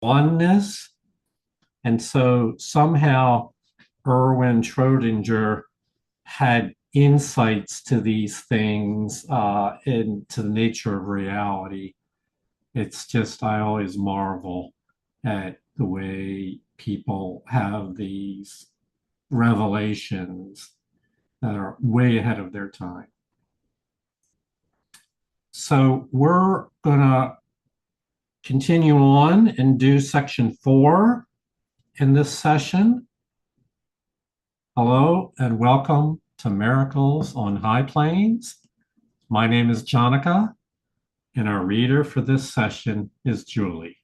oneness. And so somehow Erwin Schrodinger had insights to these things into the nature of reality. It's just, I always marvel at the way people have these revelations that are way ahead of their time. So we're going to continue on and do section 4 in this session. Hello and welcome to Miracles on High Plains. My name is Jonica, and our reader for this session is Julie.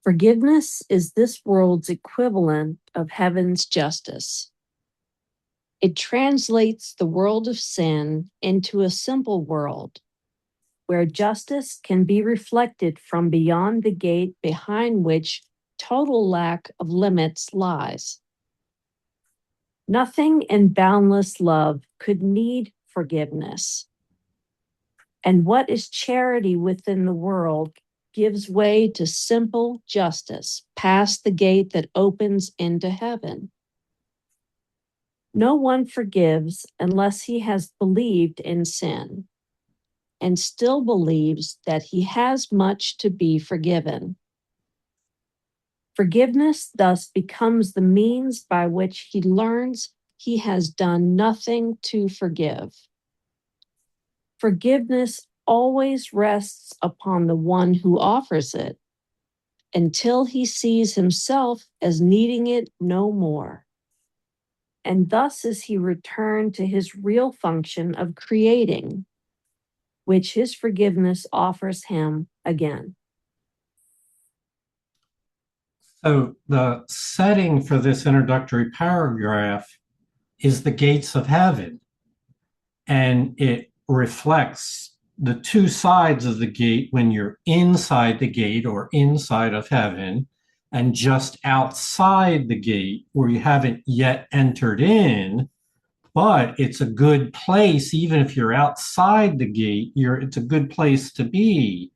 Forgiveness is this world's equivalent of heaven's justice. It translates the world of sin into a simple world where justice can be reflected from beyond the gate behind which total lack of limits lies. Nothing in boundless love could need forgiveness. And what is charity within the world gives way to simple justice past the gate that opens into heaven. No one forgives unless he has believed in sin and still believes that he has much to be forgiven. Forgiveness thus becomes the means by which he learns he has done nothing to forgive. Forgiveness always rests upon the one who offers it until he sees himself as needing it no more. And thus is he returned to his real function of creating, which his forgiveness offers him again. So the setting for this introductory paragraph is the gates of heaven, and it reflects the two sides of the gate when you're inside the gate or inside of heaven, and just outside the gate where you haven't yet entered in, but it's a good place. Even if you're outside the gate, it's a good place to be,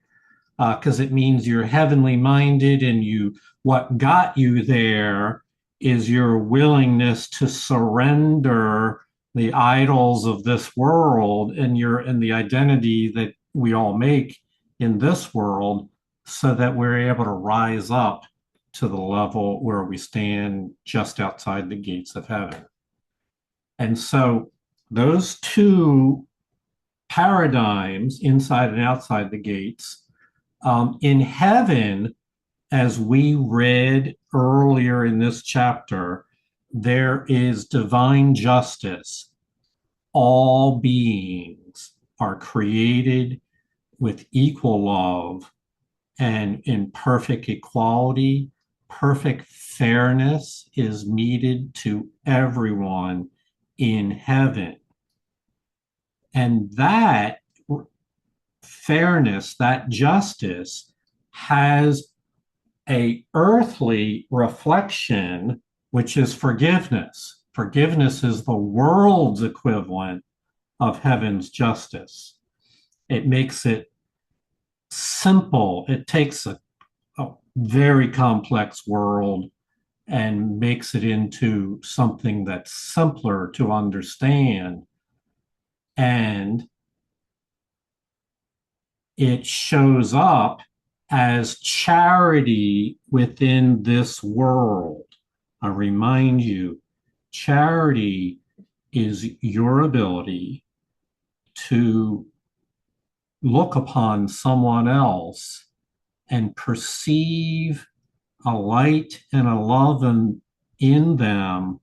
because it means you're heavenly minded, and what got you there is your willingness to surrender the idols of this world and the identity that we all make in this world, so that we're able to rise up to the level where we stand just outside the gates of heaven. And so those two paradigms, inside and outside the gates, in heaven, as we read earlier in this chapter, there is divine justice. All beings are created with equal love and in perfect equality. Perfect fairness is meted to everyone in heaven. And that fairness, that justice, has a earthly reflection, which is forgiveness. Forgiveness is the world's equivalent of heaven's justice. It makes it simple. It takes a very complex world and makes it into something that's simpler to understand. And it shows up as charity within this world. I remind you, charity is your ability to look upon someone else and perceive a light and a love in them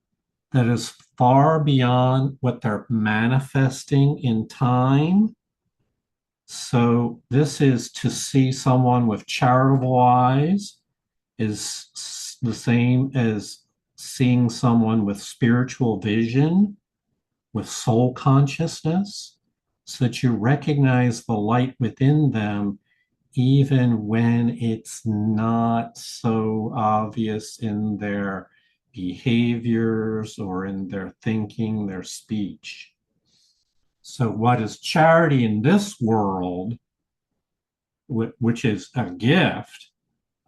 that is far beyond what they're manifesting in time. So this is to see someone with charitable eyes is the same as seeing someone with spiritual vision, with soul consciousness, so that you recognize the light within them, even when it's not so obvious in their behaviors or in their thinking, their speech. So what is charity in this world which is a gift,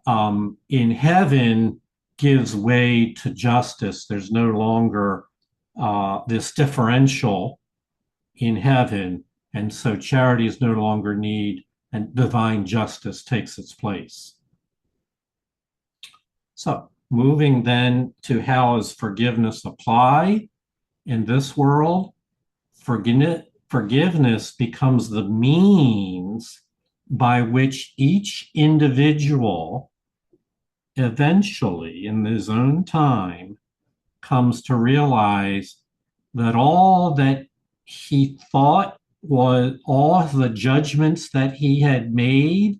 in heaven gives way to justice. There's no longer this differential in heaven. And so charity is no longer need, and divine justice takes its place. So moving then to how does forgiveness apply in this world? Forgiveness becomes the means by which each individual eventually, in his own time, comes to realize that all that he thought was, all the judgments that he had made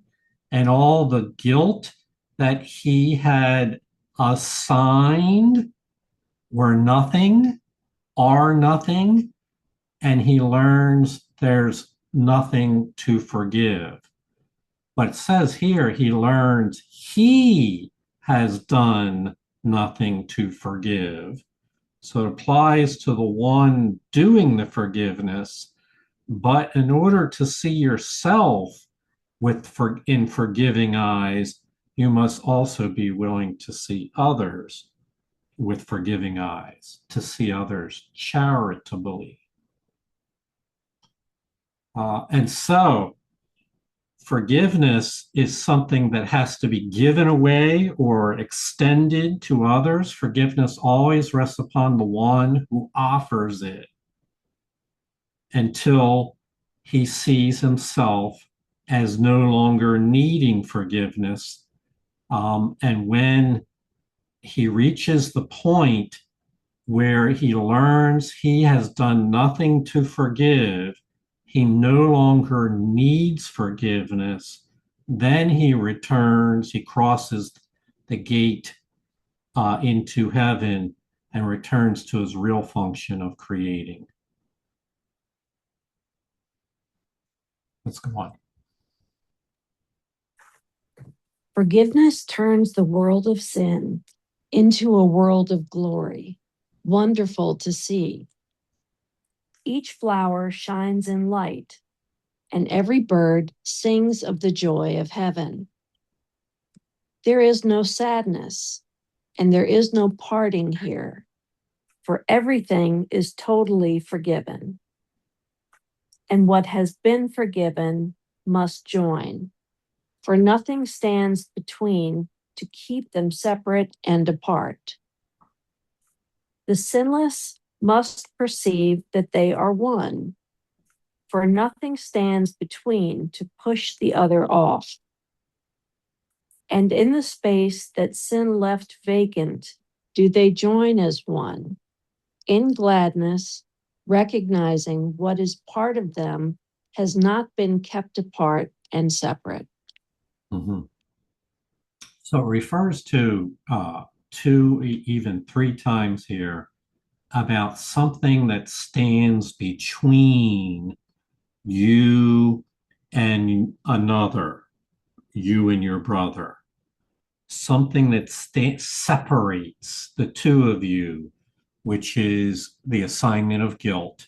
and all the guilt that he had assigned were nothing, are nothing, and he learns there's nothing to forgive. But it says here he learns he has done nothing to forgive. So it applies to the one doing the forgiveness. But in order to see yourself in forgiving eyes, you must also be willing to see others with forgiving eyes, to see others charitably. And so forgiveness is something that has to be given away or extended to others. Forgiveness always rests upon the one who offers it until he sees himself as no longer needing forgiveness. And when he reaches the point where he learns he has done nothing to forgive, he no longer needs forgiveness, then he returns, he crosses the gate into heaven and returns to his real function of creating. Let's go on. Forgiveness turns the world of sin into a world of glory, wonderful to see. Each flower shines in light, and every bird sings of the joy of heaven. There is no sadness, and there is no parting here, for everything is totally forgiven. And what has been forgiven must join, for nothing stands between to keep them separate and apart. The sinless must perceive that they are one, for nothing stands between to push the other off. And in the space that sin left vacant, do they join as one, in gladness, recognizing what is part of them has not been kept apart and separate. Mm-hmm. So it refers to two, even three times here about something that stands between you and another, you and your brother, something that separates the two of you, which is the assignment of guilt,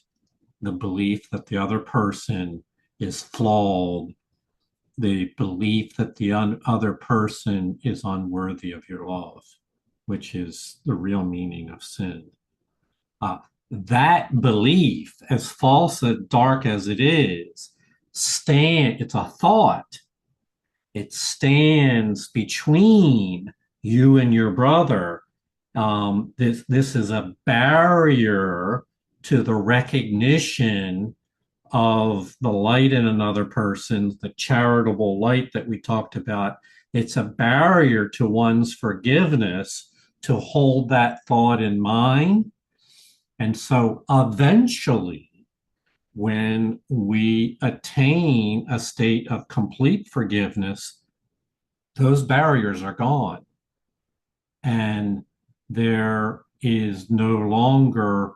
the belief that the other person is flawed, the belief that the other person is unworthy of your love, which is the real meaning of sin. That belief, as false and dark as it is, it's a thought. It stands between you and your brother. This is a barrier to the recognition of the light in another person, the charitable light that we talked about. It's a barrier to one's forgiveness to hold that thought in mind. And so eventually, when we attain a state of complete forgiveness, those barriers are gone. And there is no longer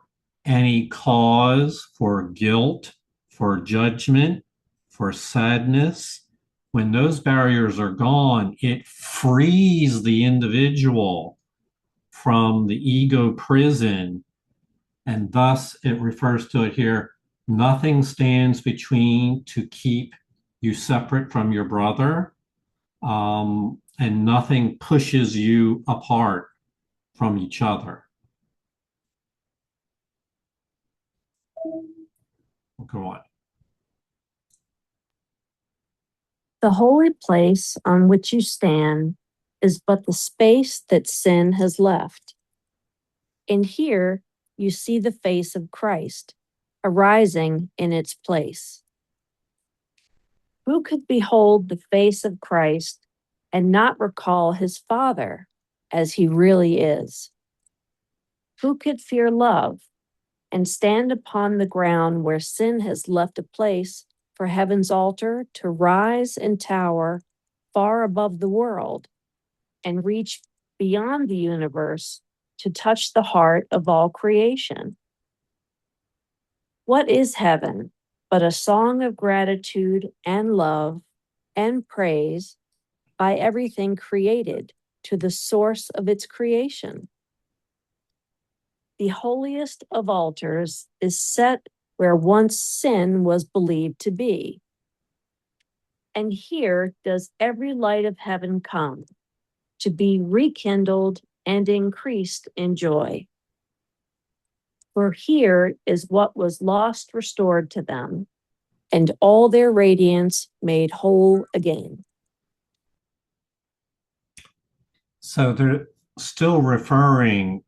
any cause for guilt, for judgment, for sadness. When those barriers are gone, it frees the individual from the ego prison. And thus it refers to it here, nothing stands between to keep you separate from your brother, and nothing pushes you apart from each other. Go on. The holy place on which you stand is but the space that sin has left. And here you see the face of Christ arising in its place. Who could behold the face of Christ and not recall his Father as he really is? Who could fear love and stand upon the ground where sin has left a place for heaven's altar to rise and tower far above the world and reach beyond the universe to touch the heart of all creation? What is heaven but a song of gratitude and love and praise by everything created to the source of its creation? The holiest of altars is set where once sin was believed to be. And here does every light of heaven come to be rekindled and increased in joy. For here is what was lost restored to them, and all their radiance made whole again. So they're still referring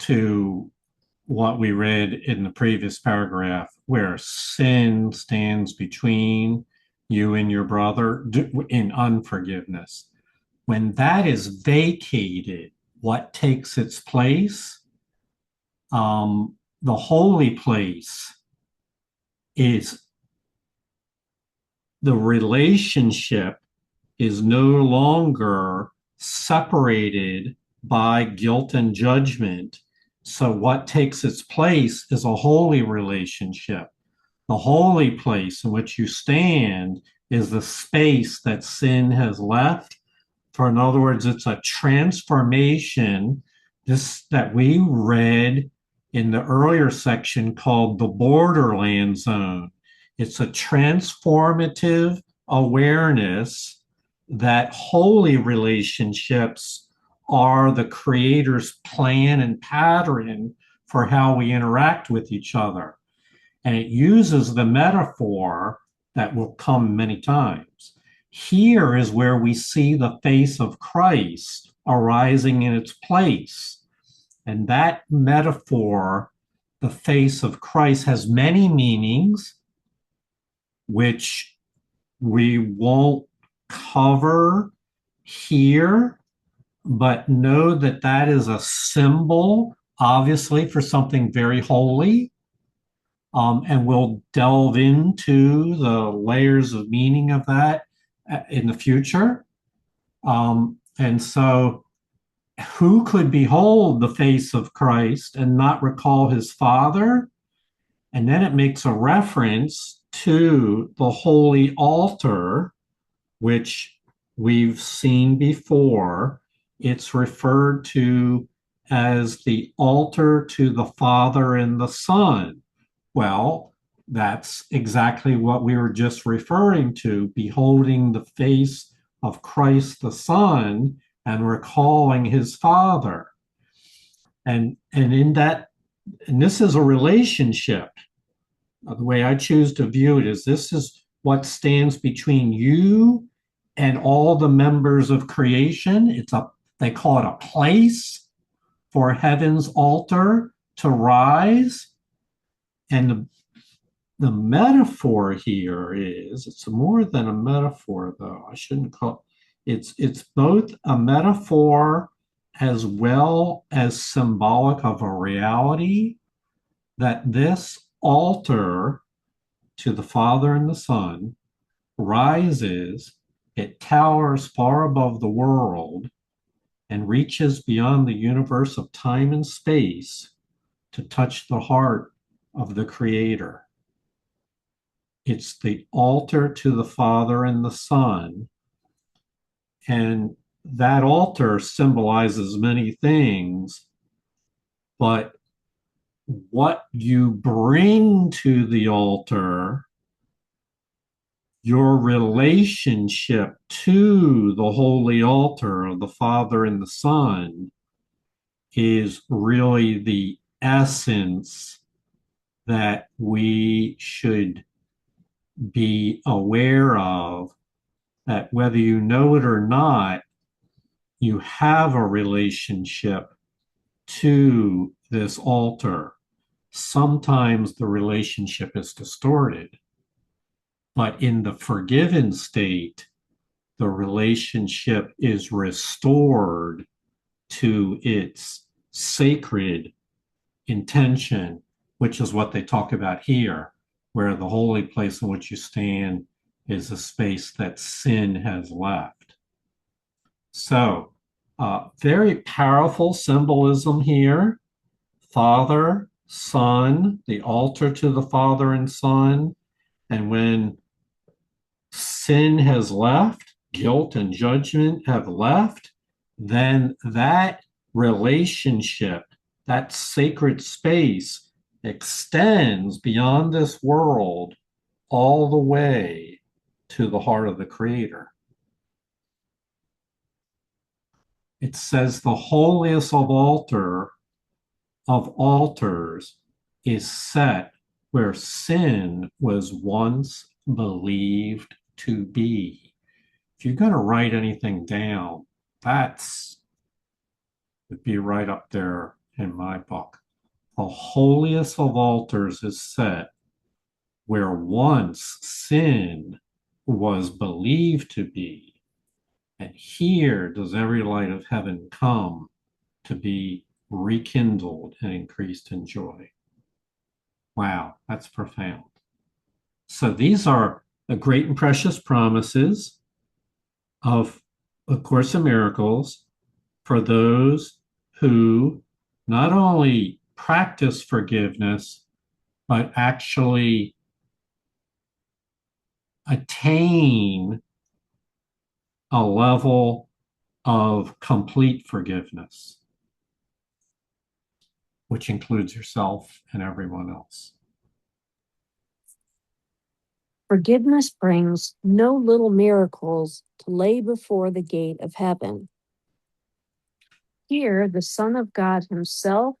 to what we read in the previous paragraph, where sin stands between you and your brother in unforgiveness. When that is vacated, what takes its place? The holy place is the relationship is no longer separated by guilt and judgment. So what takes its place is a holy relationship. The holy place in which you stand is the space that sin has left. For in other words, it's a transformation this that we read in the earlier section called the borderland zone. It's a transformative awareness that holy relationships are the Creator's plan and pattern for how we interact with each other. And it uses the metaphor that will come many times. Here is where we see the face of Christ arising in its place. And that metaphor, the face of Christ, has many meanings, which we won't cover here, but know that that is a symbol, obviously, for something very holy. And we'll delve into the layers of meaning of that in the future. And so, who could behold the face of Christ and not recall his Father? And then it makes a reference to the holy altar, which we've seen before. It's referred to as the altar to the Father and the Son. Well, that's exactly what we were just referring to, beholding the face of Christ the Son and recalling his Father. And in that, and this is a relationship. The way I choose to view it is this is what stands between you and all the members of creation. They call it a place for heaven's altar to rise. And the metaphor here is, it's more than a metaphor, though. I shouldn't call it's both a metaphor as well as symbolic of a reality that this altar to the Father and the Son rises, it towers far above the world and reaches beyond the universe of time and space to touch the heart of the Creator. It's the altar to the Father and the Son. And that altar symbolizes many things, but what you bring to the altar your relationship to the holy altar of the Father and the Son is really the essence that we should be aware of, that whether you know it or not, you have a relationship to this altar. Sometimes the relationship is distorted, but in the forgiven state, the relationship is restored to its sacred intention, which is what they talk about here, where the holy place in which you stand is a space that sin has left. So, very powerful symbolism here. Father, Son, the altar to the Father and Son. And when sin has left, guilt and judgment have left, then that relationship, that sacred space, extends beyond this world all the way to the heart of the Creator. It says the holiest of altars is set where sin was once believed to be. If you're going to write anything down, that's would be right up there in my book. The holiest of altars is set where once sin was believed to be. And here does every light of heaven come to be rekindled and increased in joy. Wow, that's profound. So these are the great and precious promises of A Course in Miracles for those who not only practice forgiveness, but actually attain a level of complete forgiveness, which includes yourself and everyone else. Forgiveness brings no little miracles to lay before the gate of heaven. Here, the Son of God himself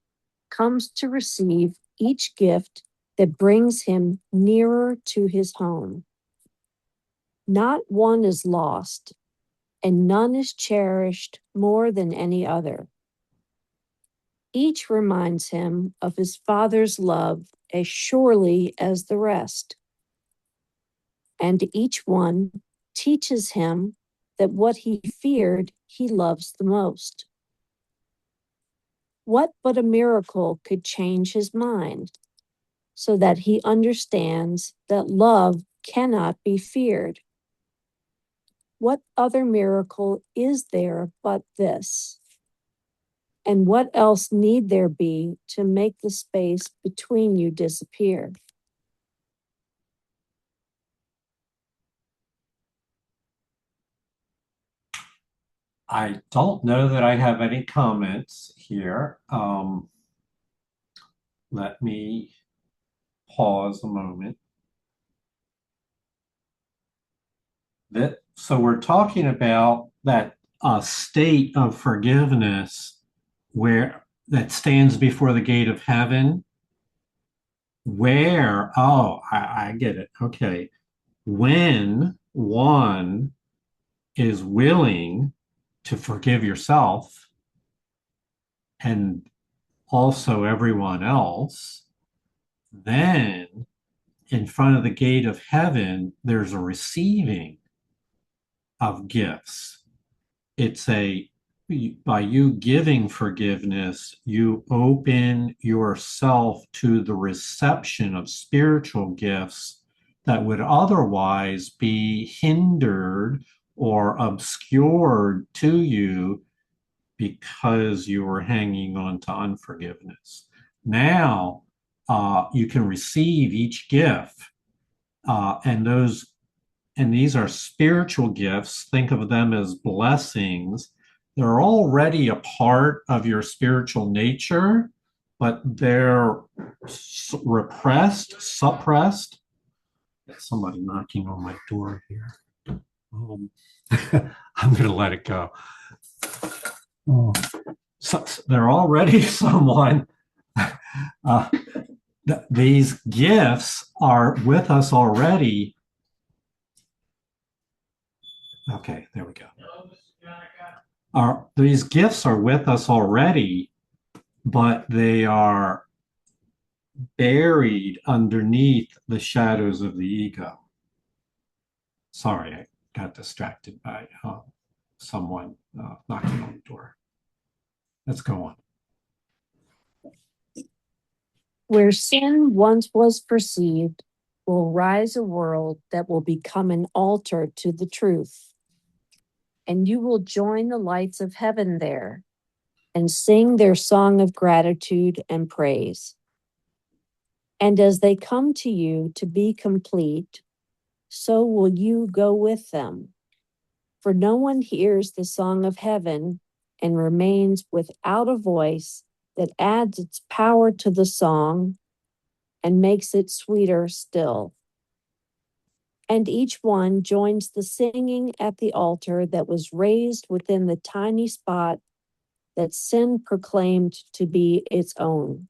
comes to receive each gift that brings him nearer to his home. Not one is lost, and none is cherished more than any other. Each reminds him of his Father's love as surely as the rest. And each one teaches him that what he feared he loves the most. What but a miracle could change his mind so that he understands that love cannot be feared? What other miracle is there but this? And what else need there be to make the space between you disappear? I don't know that I have any comments here. Let me pause a moment. So we're talking about that state of forgiveness where that stands before the gate of heaven, where, oh, I get it. Okay. When one is willing to forgive yourself and also everyone else, then in front of the gate of heaven, there's a receiving of gifts. It's by you giving forgiveness, you open yourself to the reception of spiritual gifts that would otherwise be hindered or obscured to you because you were hanging on to unforgiveness. Now you can receive each gift, and these are spiritual gifts. Think of them as blessings. They're already a part of your spiritual nature, but they're repressed, suppressed, Somebody knocking on my door here. I'm going to let it go. Oh, so they're already someone. These gifts are with us already. Okay, there we go. These gifts are with us already, but they are buried underneath the shadows of the ego. Sorry, I got distracted by someone knocking on the door. Let's go on. Where sin once was perceived, will rise a world that will become an altar to the truth. And you will join the lights of heaven there and sing their song of gratitude and praise. And as they come to you to be complete, so will you go with them. For no one hears the song of heaven and remains without a voice that adds its power to the song and makes it sweeter still. And each one joins the singing at the altar that was raised within the tiny spot that sin proclaimed to be its own.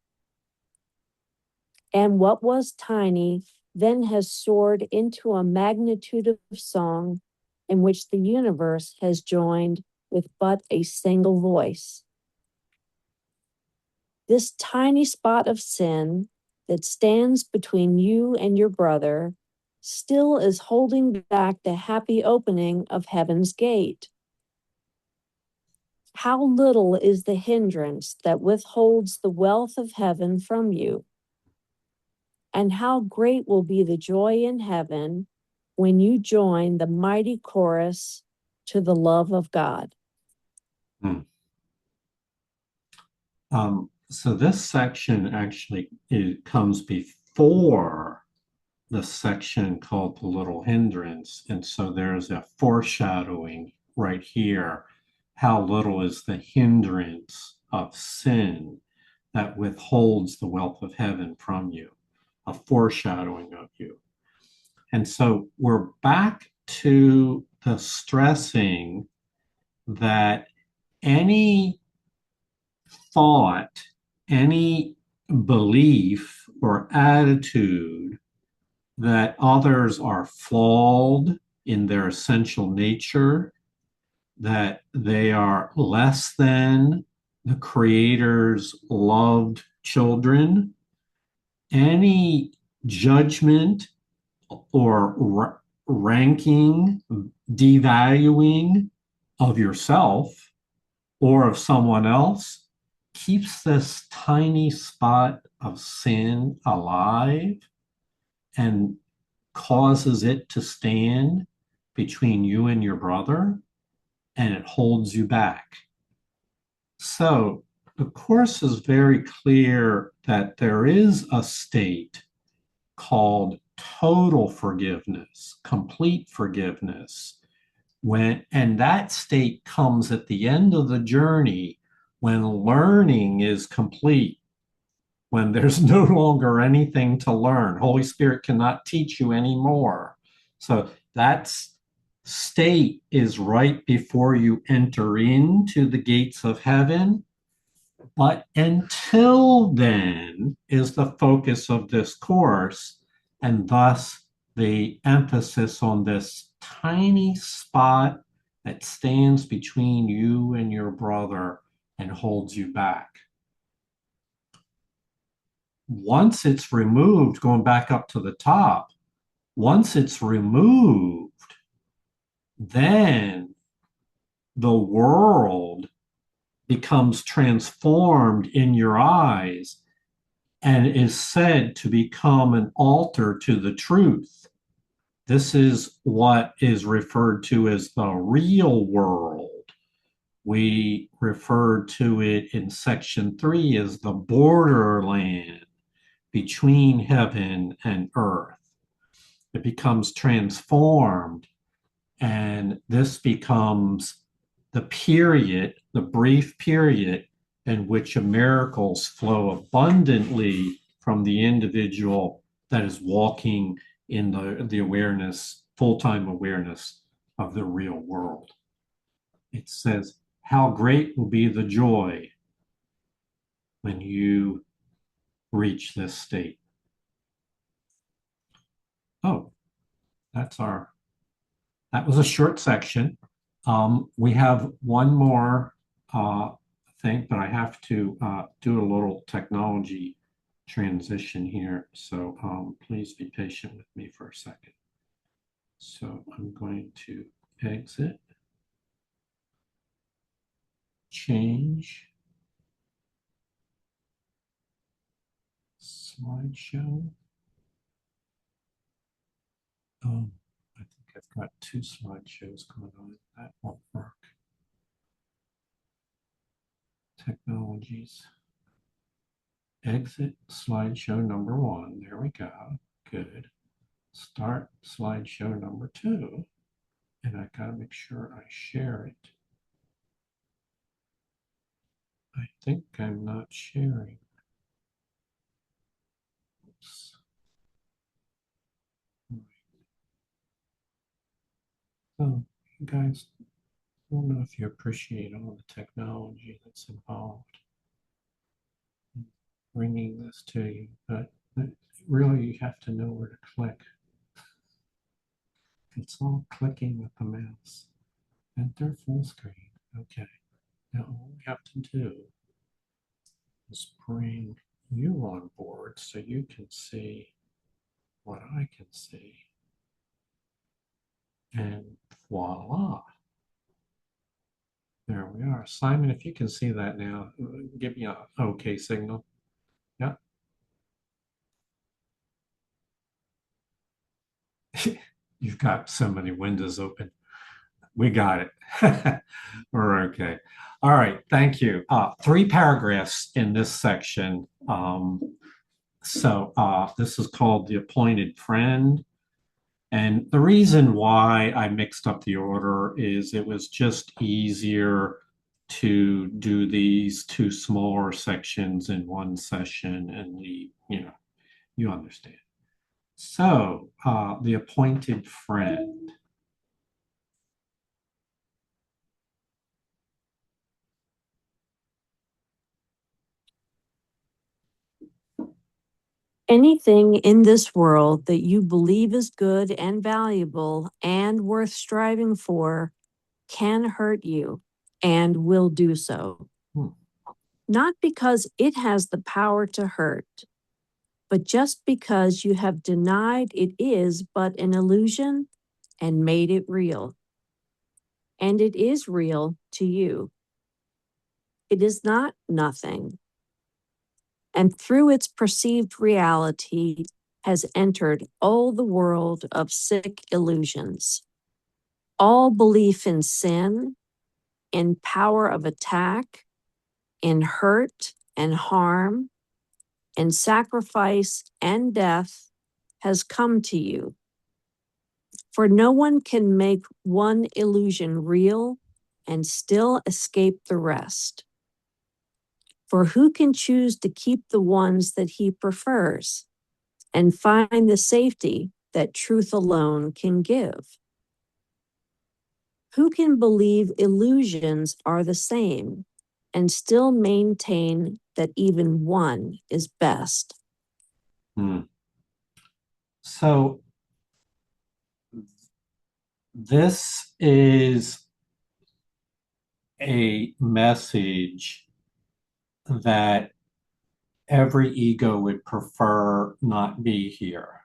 And what was tiny then has soared into a magnitude of song in which the universe has joined with but a single voice. This tiny spot of sin that stands between you and your brother still is holding back the happy opening of heaven's gate. How little is the hindrance that withholds the wealth of heaven from you? And how great will be the joy in heaven when you join the mighty chorus to the love of God. So this section actually comes before the section called the little hindrance. And so there's a foreshadowing right here. How little is the hindrance of sin that withholds the wealth of heaven from you, a foreshadowing of you. And so we're back to the stressing that any thought, any belief or attitude that others are flawed in their essential nature, that they are less than the Creator's loved children, any judgment or ranking, devaluing of yourself or of someone else keeps this tiny spot of sin alive and causes it to stand between you and your brother, and it holds you back. So the Course is very clear that there is a state called total forgiveness, complete forgiveness, and that state comes at the end of the journey when learning is complete, when there's no longer anything to learn. Holy Spirit cannot teach you anymore. So that state is right before you enter into the gates of heaven. But until then is the focus of this course, and thus the emphasis on this tiny spot that stands between you and your brother and holds you back. Once it's removed, going back up to the top, once it's removed, then the world becomes transformed in your eyes and is said to become an altar to the truth. This is what is referred to as the real world. We referred to it in section 3 as the borderland between heaven and earth. It becomes transformed, and this becomes the period, the brief period in which miracles flow abundantly from the individual that is walking in the awareness, full-time awareness of the real world. It says, how great will be the joy when you reach this state. Oh, that was a short section. We have one more thing, but I have to do a little technology transition here. So please be patient with me for a second. So I'm going to exit, change, slideshow. I think I've got two slideshows going on. That won't work. Technologies. Exit slideshow number 1. There we go. Good. Start slideshow number 2. And I gotta make sure I share it. I think I'm not sharing. Oops. So, you guys, I don't know if you appreciate all the technology that's involved in bringing this to you, but really you have to know where to click. It's all clicking with the mouse. Enter full screen. Okay. Now all we have to do is bring you on board so you can see what I can see. And voila. There we are. Simon, if you can see that now, give me a okay signal. Yep. You've got so many windows open. We got it. We're okay. All right. Thank you. 3 paragraphs in this section. So this is called The Appointed Friend. And the reason why I mixed up the order is it was just easier to do these 2 smaller sections in one session and you understand. So, The Appointed Friend. Anything in this world that you believe is good and valuable and worth striving for can hurt you and will do so. Not because it has the power to hurt, but just because you have denied it is but an illusion and made it real. And it is real to you. It is not nothing. And through its perceived reality has entered all the world of sick illusions. All belief in sin, in power of attack, in hurt and harm, in sacrifice and death has come to you. For no one can make one illusion real and still escape the rest. For who can choose to keep the ones that he prefers and find the safety that truth alone can give? Who can believe illusions are the same and still maintain that even one is best? So this is a message that every ego would prefer not be here.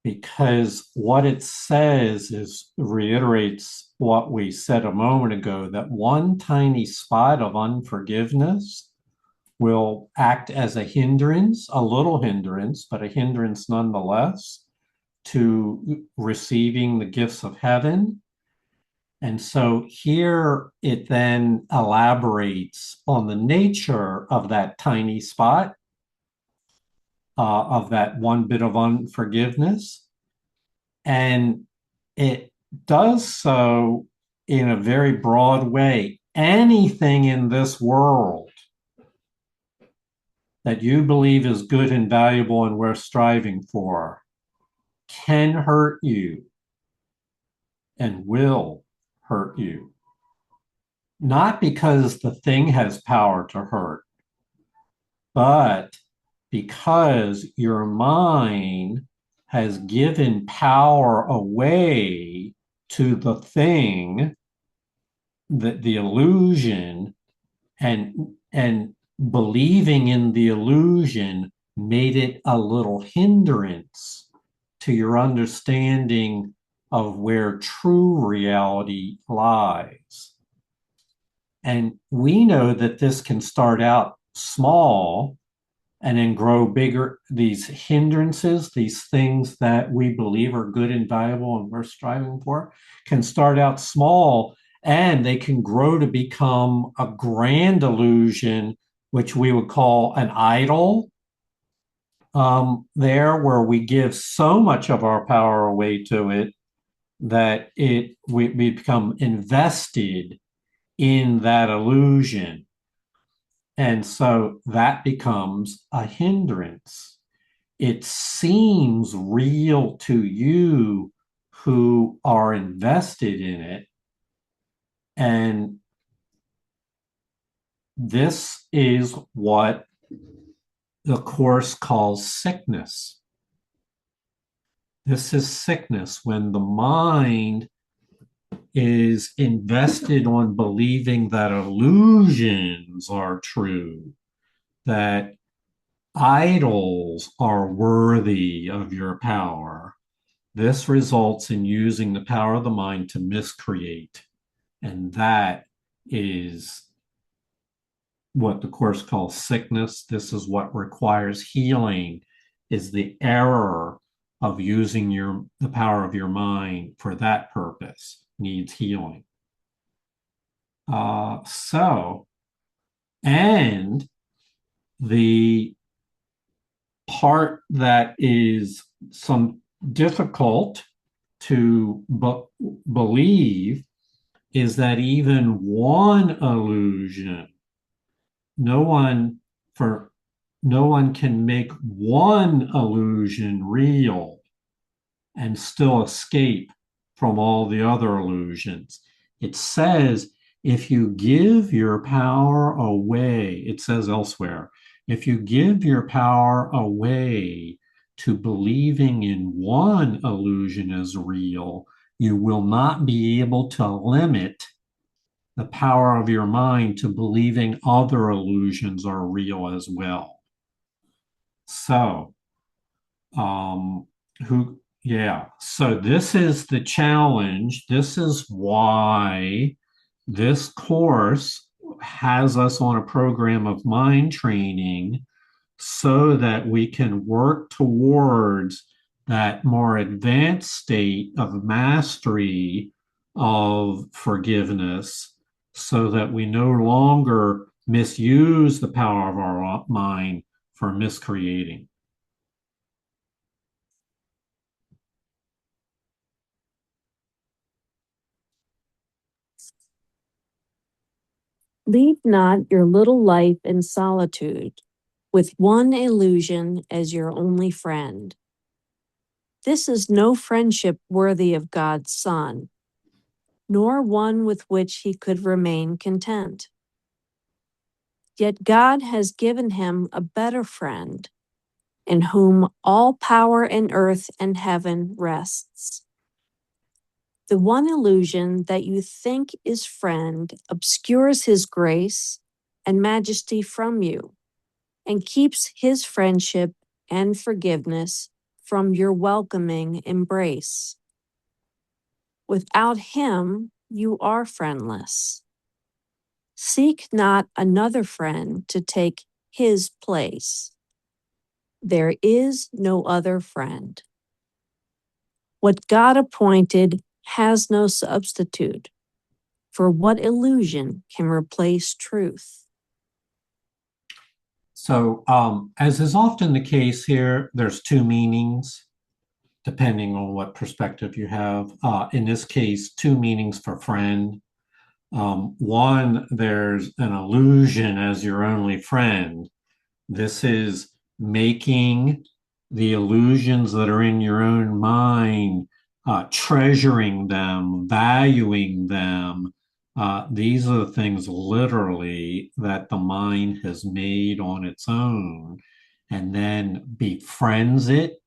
Because what it says is reiterates what we said a moment ago, that one tiny spot of unforgiveness will act as a hindrance, a little hindrance, but a hindrance nonetheless, to receiving the gifts of heaven. And so here it then elaborates on the nature of that tiny spot, of that one bit of unforgiveness. And it does so in a very broad way. Anything in this world that you believe is good and valuable and worth striving for can hurt you and will hurt you. Not because the thing has power to hurt, but because your mind has given power away to the thing, the illusion, and believing in the illusion made it a little hindrance to your understanding of where true reality lies. And we know that this can start out small and then grow bigger. These hindrances, these things that we believe are good and valuable and we're striving for, can start out small and they can grow to become a grand illusion, which we would call an idol. There, where we give so much of our power away to it that we become invested in that illusion. And so that becomes a hindrance. It seems real to you who are invested in it. And this is what the Course calls sickness. This is sickness when the mind is invested on believing that illusions are true, that idols are worthy of your power. This results in using the power of the mind to miscreate. And that is what the Course calls sickness. This is what requires healing, is the error of using the power of your mind for that purpose needs healing. And the part that is some difficult to believe is that even one illusion, no one can make one illusion real and still escape from all the other illusions. It says if you give your power away, it says elsewhere, if you give your power away to believing in one illusion as real, you will not be able to limit the power of your mind to believing other illusions are real as well. So, so this is the challenge. This is why this course has us on a program of mind training so that we can work towards that more advanced state of mastery of forgiveness so that we no longer misuse the power of our mind for miscreating. Leave not your little life in solitude, with one illusion as your only friend. This is no friendship worthy of God's Son, nor one with which he could remain content. Yet God has given him a better friend, in whom all power in earth and heaven rests. The one illusion that you think is friend obscures his grace and majesty from you, and keeps his friendship and forgiveness from your welcoming embrace. Without him, you are friendless. Seek not another friend to take his place. There is no other friend. What God appointed has no substitute, for what illusion can replace truth? So, as is often the case here, there's two meanings, depending on what perspective you have. In this case, two meanings for friend. One, there's an illusion as your only friend. This is making the illusions that are in your own mind, treasuring them, valuing them. These are the things literally that the mind has made on its own and then befriends it.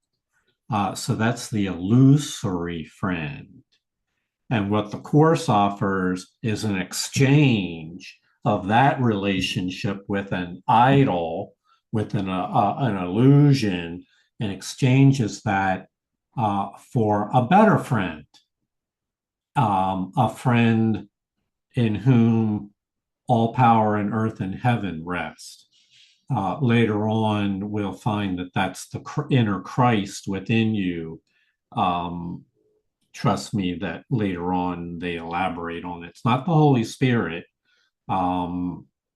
So that's the illusory friend. And what the Course offers is an exchange of that relationship with an idol, with an illusion, and exchanges that for a better friend, a friend in whom all power in earth and heaven rest. Later on, we'll find that that's the inner Christ within you. Um, Trust me that later on they elaborate on it. It's not the Holy Spirit.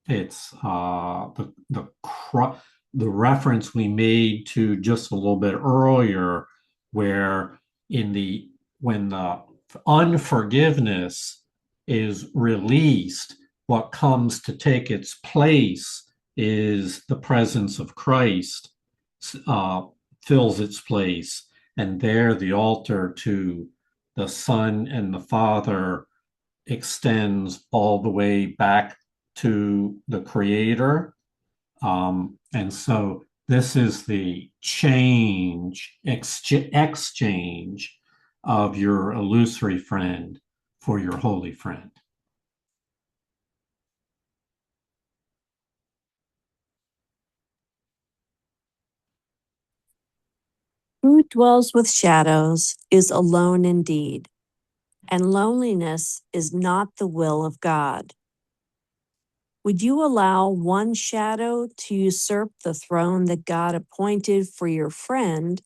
It's the reference we made to just a little bit earlier, where in the when the unforgiveness is released, what comes to take its place is the presence of Christ, uh, fills its place, and there the altar to the Son and the Father extends all the way back to the Creator. And so this is the exchange of your illusory friend for your holy friend. Who dwells with shadows is alone indeed, and loneliness is not the will of God. Would you allow one shadow to usurp the throne that God appointed for your friend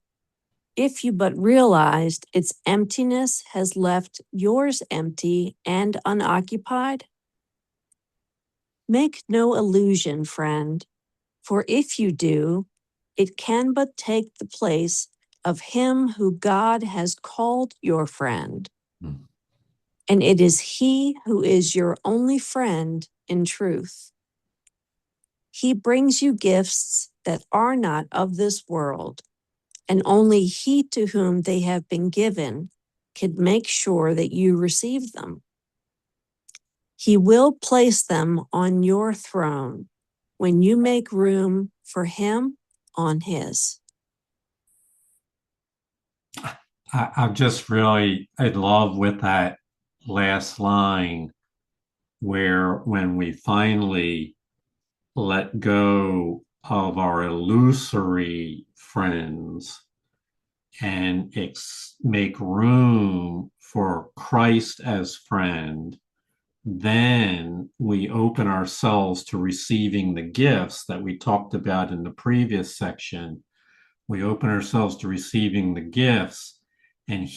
if you but realized its emptiness has left yours empty and unoccupied? Make no illusion, friend, for if you do, it can but take the place of him who God has called your friend. Mm. And it is he who is your only friend in truth. He brings you gifts that are not of this world, and only he to whom they have been given can make sure that you receive them. He will place them on your throne when you make room for him on his. I'm just really in love with that last line where when we finally let go of our illusory friends and make room for Christ as friend, then we open ourselves to receiving the gifts that we talked about in the previous section. We open ourselves to receiving the gifts, and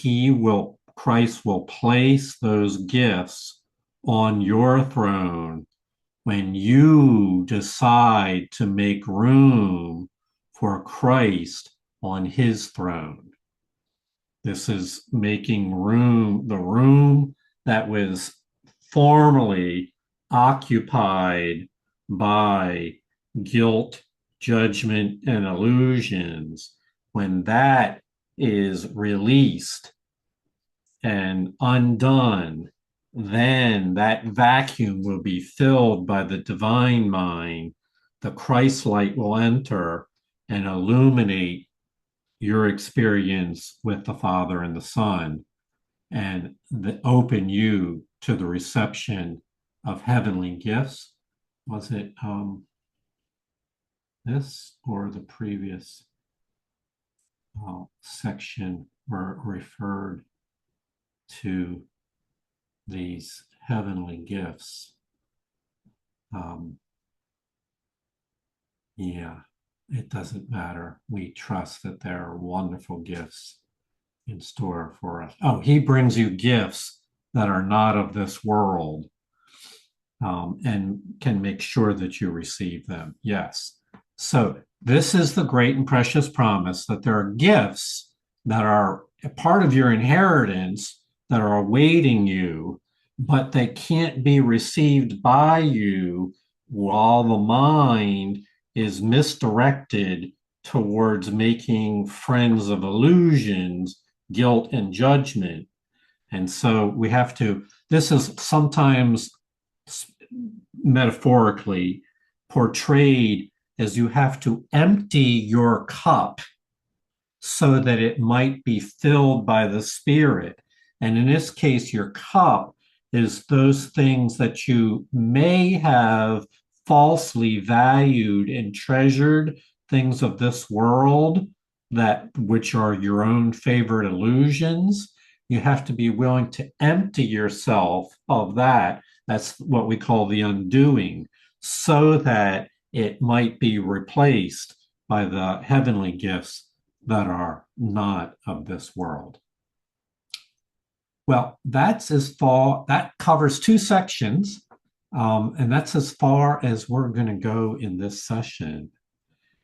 Christ will place those gifts on your throne when you decide to make room for Christ on his throne. This is making room, the room that was formerly occupied by guilt, judgment, and illusions. When that is released and undone, then that vacuum will be filled by the divine mind. The Christ light will enter and illuminate your experience with the Father and the Son and open you to the reception of heavenly gifts. Was it this or the previous section where it referred to these heavenly gifts? Yeah, it doesn't matter. We trust that there are wonderful gifts in store for us. Oh, he brings you gifts that are not of this world, and can make sure that you receive them. Yes. So this is the great and precious promise that there are gifts that are a part of your inheritance that are awaiting you, but they can't be received by you while the mind is misdirected towards making friends of illusions, guilt, and judgment. And so we have to, this is sometimes metaphorically portrayed as you have to empty your cup so that it might be filled by the Spirit. And in this case, your cup is those things that you may have falsely valued and treasured, things of this world that which are your own favorite illusions. You have to be willing to empty yourself of that. That's what we call the undoing, so that it might be replaced by the heavenly gifts that are not of this world. Well, that's as far, that covers two sections, and that's as far as we're going to go in this session.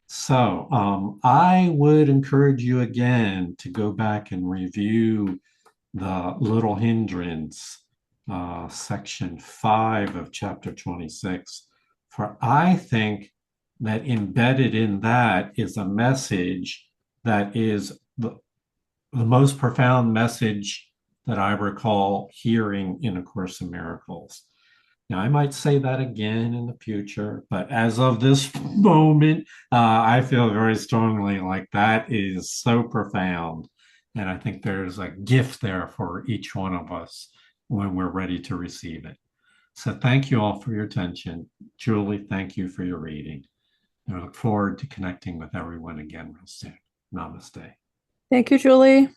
So I would encourage you again to go back and review the little hindrance, section 5 of chapter 26, for I think that embedded in that is a message that is the most profound message that I recall hearing in A Course in Miracles. Now, I might say that again in the future, but as of this moment, I feel very strongly like that is so profound. And I think there's a gift there for each one of us when we're ready to receive it. So thank you all for your attention. Julie, thank you for your reading. And I look forward to connecting with everyone again real soon. Namaste. Thank you, Julie.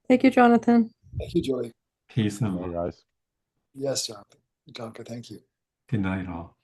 Thank you, Jonathan. Thank you, Julie. Peace and Hey, love. guys. Yes, Jonathan. Thank you. Good night, all.